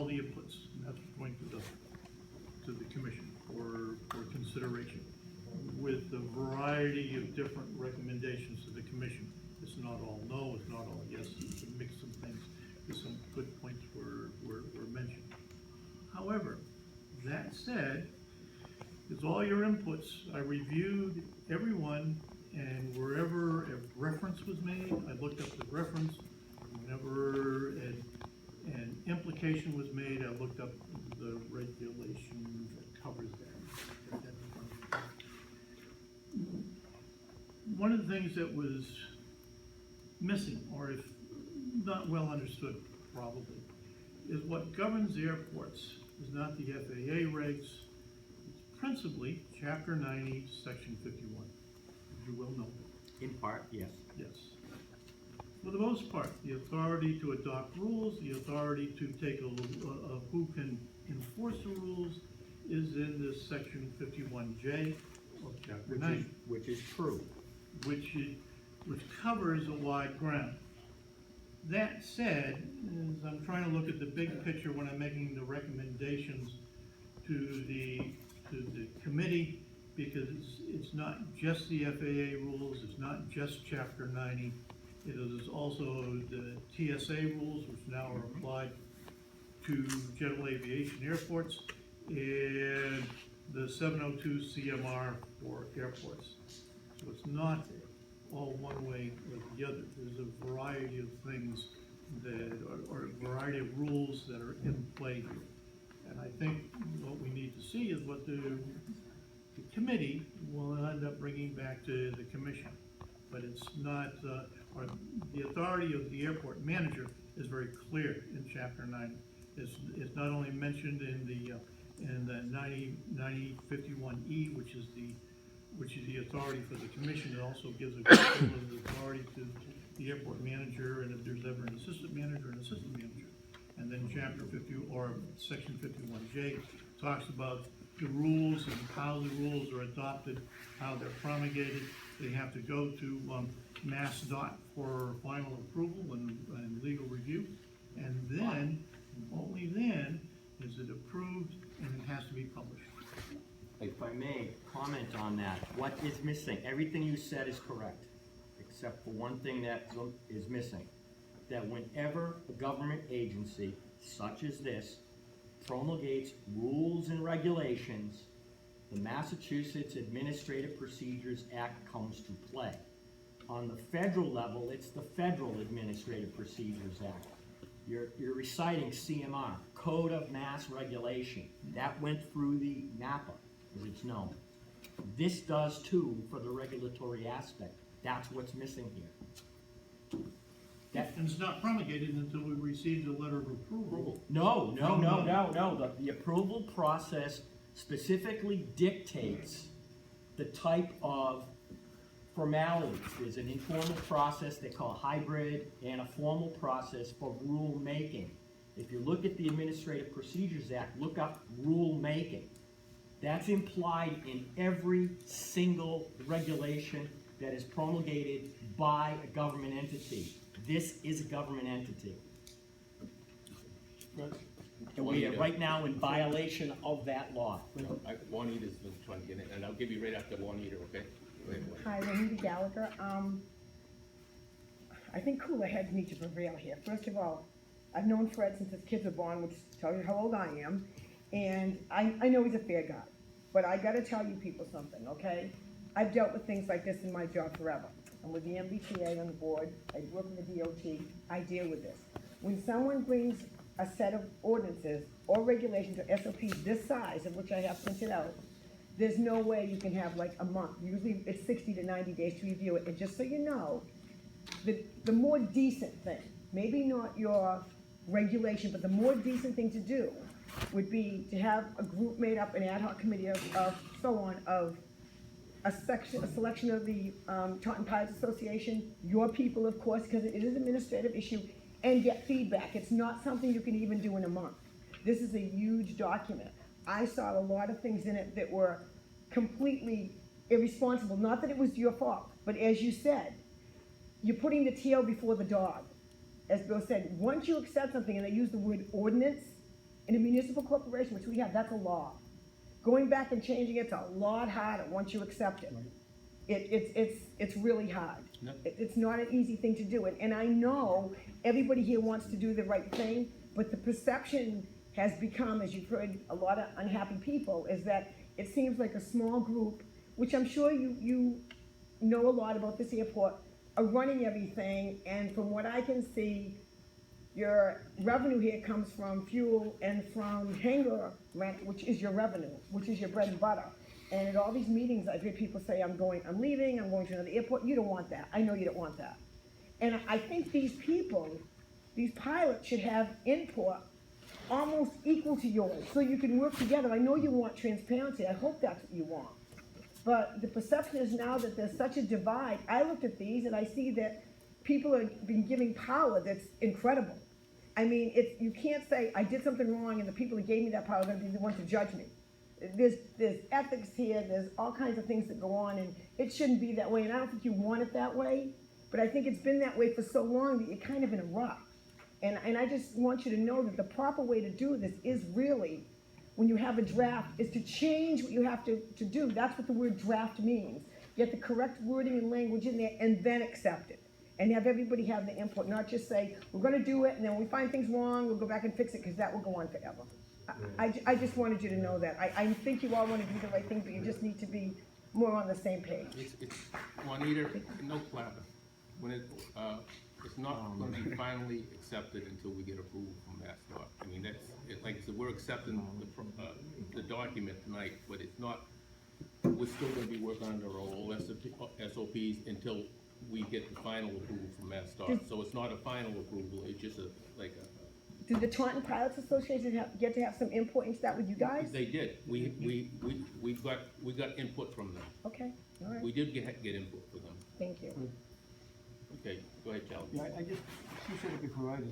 the inputs, and that's going to the commission for consideration, with a variety of different recommendations to the commission. It's not all no, it's not all yes, it's a mix of things, because some good points were mentioned. However, that said, it's all your inputs. I reviewed everyone, and wherever a reference was made, I looked up the reference. Whenever an implication was made, I looked up the regulation that covers that. One of the things that was missing, or if not well understood probably, is what governs airports is not the FAA regs, it's principally Chapter 90, Section 51, as you well know. In part, yes. Yes. For the most part, the authority to adopt rules, the authority to take a who can enforce the rules is in this Section 51J of Chapter 90. Which is true. Which covers a wide ground. That said, as I'm trying to look at the big picture when I'm making the recommendations to the committee, because it's not just the FAA rules, it's not just Chapter 90, it is also the TSA rules, which now are applied to general aviation airports, and the 702 CMR for airports. So it's not all one way or the other. There's a variety of things that or a variety of rules that are in play here. And I think what we need to see is what the committee will end up bringing back to the commission. But it's not, or the authority of the airport manager is very clear in Chapter 90. It's not only mentioned in the 9051E, which is the authority for the commission. It also gives a great deal of authority to the airport manager, and if there's ever an assistant manager. And then Chapter 50 or Section 51J talks about the rules and how the rules are adopted, how they're promulgated. They have to go to MassDOT for final approval and legal review, and then, only then, is it approved and it has to be published. If I may comment on that, what is missing? Everything you said is correct, except for one thing that is missing. That whenever a government agency, such as this, promulgates rules and regulations, the Massachusetts Administrative Procedures Act comes to play. On the federal level, it's the Federal Administrative Procedures Act. You're reciting CMR, Code of Mass Regulation. That went through the NAPA, as it's known. This does too for the regulatory aspect. That's what's missing here. And it's not promulgated until we receive the letter of approval. No. The approval process specifically dictates the type of formalities. There's an informal process they call hybrid and a formal process for rule making. If you look at the Administrative Procedures Act, look up rule making. That's implied in every single regulation that is promulgated by a government entity. This is a government entity. And we are right now in violation of that law. Juanita's trying to get in, and I'll give you right after Juanita, okay? Hi, Juanita Gallagher. I think cooler heads need to prevail here. First of all, I've known Fred since his kids were born, which tells you how old I am, and I know he's a fair guy. But I gotta tell you people something, okay? I've dealt with things like this in my job forever. I'm with the MBTA on the board, I work in the DOT, I deal with this. When someone brings a set of ordinances or regulations or SOPs this size, of which I have printed out, there's no way you can have like a month. Usually it's 60 to 90 days to review it. And just so you know, the more decent thing, maybe not your regulation, but the more decent thing to do would be to have a group made up, an ad hoc committee of a selection of the Taunton Pilots Association, your people, of course, because it is an administrative issue, and get feedback. It's not something you can even do in a month. This is a huge document. I saw a lot of things in it that were completely irresponsible. Not that it was your fault, but as you said, you're putting the tail before the dog. As Bill said, once you accept something, and they use the word ordinance, In a municipal corporation, which we have, that's a law. Going back and changing it's a lot harder once you accept it. It's really hard. No. It's not an easy thing to do, and I know everybody here wants to do the right thing, but the perception has become, as you've heard, a lot of unhappy people, is that it seems like a small group, which I'm sure you know a lot about this airport, are running everything, and from what I can see, your revenue here comes from fuel and from hangar rent, which is your revenue, which is your bread and butter. And at all these meetings, I've heard people say, I'm leaving, I'm going to another airport. You don't want that. I know you don't want that. And I think these people, these pilots should have input almost equal to yours, so you can work together. I know you want transparency. I hope that's what you want. But the perception is now that there's such a divide. I looked at these and I see that people have been giving power that's incredible. I mean, you can't say, I did something wrong and the people who gave me that power are gonna be the ones to judge me. There's ethics here, there's all kinds of things that go on, and it shouldn't be that way, and I don't think you want it that way, but I think it's been that way for so long that you're kind of in a rut. And I just want you to know that the proper way to do this is really, when you have a draft, is to change what you have to do. That's what the word draft means. Get the correct wording and language in there, and then accept it. And have everybody have the input, not just say, we're gonna do it, and then when we find things wrong, we'll go back and fix it, because that will go on forever. I just wanted you to know that. I think you all wanna do the right thing, but you just need to be more on the same page. It's, Juanita, no clapping. When it's not gonna be finally accepted until we get approval from MassDOT. I mean, like I said, we're accepting the document tonight, but it's not, we're still gonna be working under our old SOPs until we get the final approval from MassDOT. So it's not a final approval, it's just Did the Taunton Pilots Association get to have some input into that with you guys? They did. We got input from them. Okay, all right, We did get input from them. thank you. Okay, go ahead, Charlie. Yeah, I just, she said it before I did,